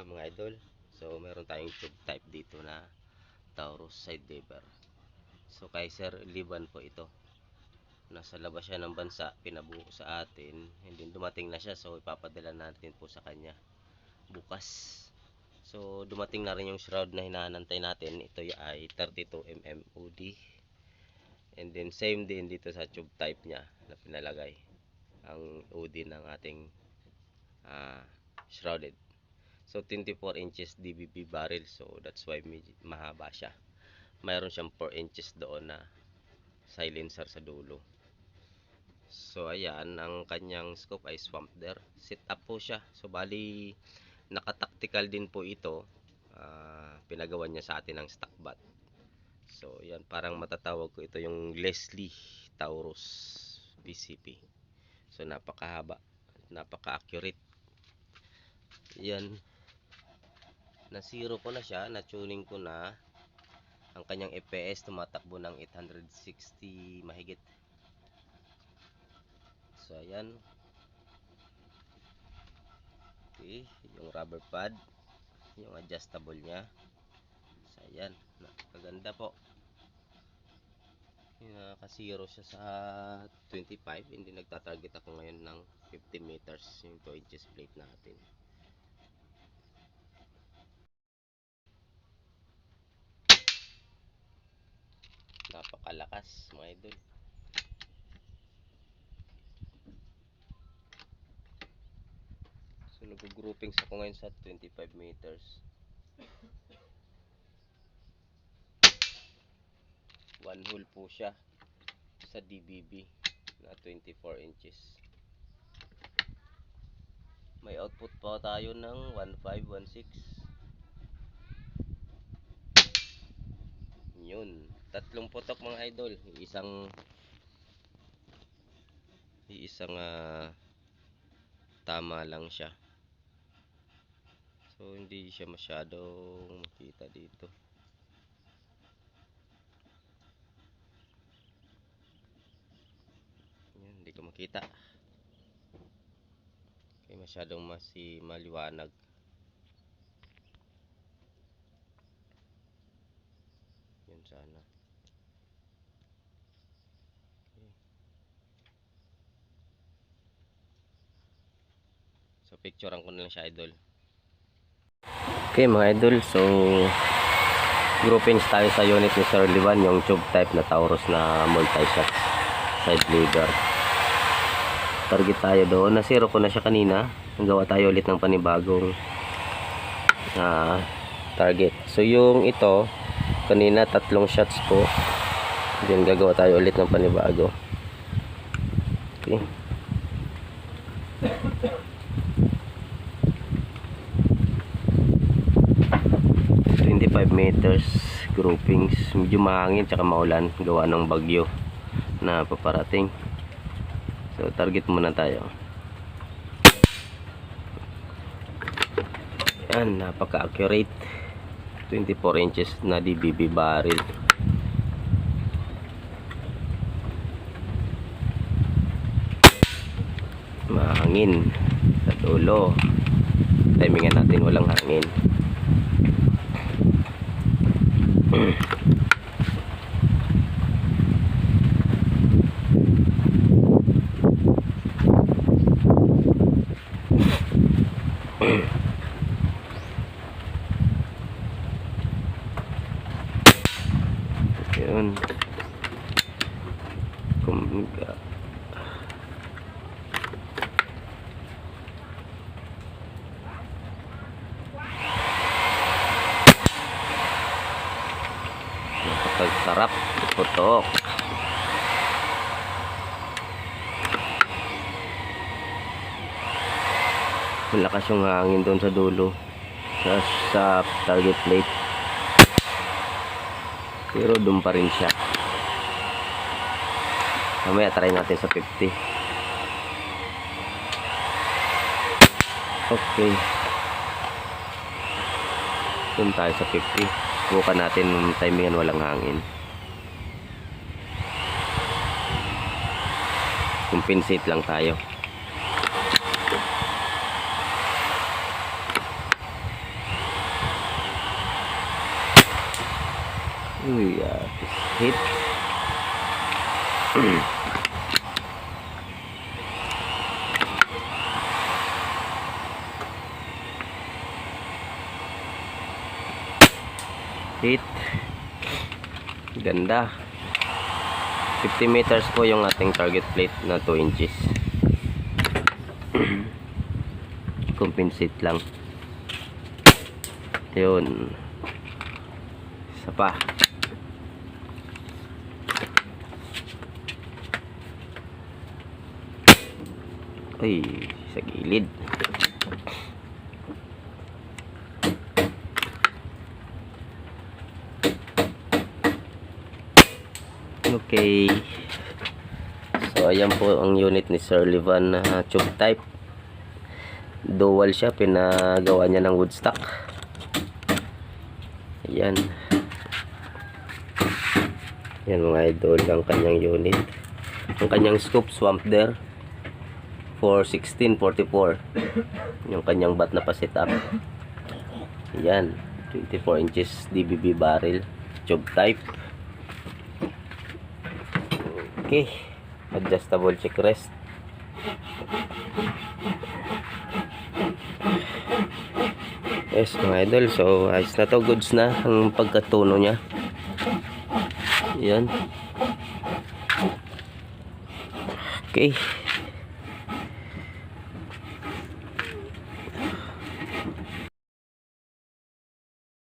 mga idol. So meron tayong tube type dito na Taurus side lever. So kay Sir Liban po ito. Nasa labas siya ng bansa, pinabuo sa atin. Hindi dumating na siya, so ipapadala natin po sa kanya bukas. So dumating na rin yung shroud na hinahantay natin. Ito ay 32mm OD. And then same din dito sa tube type niya na pinalagay ang OD ng ating shrouded. So 24 inches DBB barrel, so that's why mahaba siya. Mayroon siyang 4 inches doon na silencer sa dulo. So ayan, ang kanyang scope ay swamp there. Sit up po siya. So bali naka-tactical din po ito. Pinagawa niya sa atin ng stock bat. So yan, parang matatawag ko ito yung Leslie Taurus PCP. So napakahaba, napaka-accurate. Yan, na zero ko na siya, na tuning ko na. Ang kanyang FPS tumatakbo ng 860 mahigit. So ayan. Okay, yung rubber pad, yung adjustable niya. So ayan, nakaganda po. Naka-zero siya sa 25. Hindi nagtatarget ako ngayon ng 50 meters, yung 2 inches plate natin. Napakalakas mga idol. So nag-groupings ako ngayon sa 25 meters. One hole po siya sa DBB na 24 inches. May output pa tayo ng 1516. Yun, tatlong putok mga idol. Iisang tama lang siya. So hindi siya masyadong makita dito. Yan, hindi ko makita. Okay, masyadong maliwanag. Yun sana. Okay. So picturean ko na lang siya idol. Okay mga idol, so groupings tayo sa unit ni Sir Liban, yung tube type na Taurus na multi-shot side lever. Target tayo doon, na zero ko na siya kanina. Nagawa tayo ulit ng panibagong target. So yung ito kanina 3 shots po, then gagawa tayo ulit ng panibago. Okay, 25 meters groupings. Medyo mahangin tsaka maulan, gawa ng bagyo na paparating. So target muna tayo. Yan, napaka-accurate. 24 inches na DBB barrel. Mahangin sa dulo. Timingan natin walang hangin. Yun. Napakasarap putok. Malakas yung hangin doon sa dulo sa target plate, pero doon pa rin siya. Mamaya try natin sa 50. Okay, doon tayo sa 50. Bukan natin timingan walang hangin. Compensate lang tayo. Uy, hit. Hit. Ganda. 50 meters po yung ating target plate na 2 inches. Compensate lang. Yun. Isa pa. Ay, sa gilid. Okay. So, ayan po ang unit ni Sir Livan na tube type. Dual siya. Pinagawa niya ng wood stock. Ayan. Ayan mga idol ang kanyang unit. Ang kanyang scoop swamp there for 1644. Yung kanyang bat na pa-set up. Ayan. 24 inches DBB barrel. Tube type. Okay. Adjustable check rest. Yes mga idol. So ayos na to. Goods na ang pagkatuno niya. Ayan. Okay.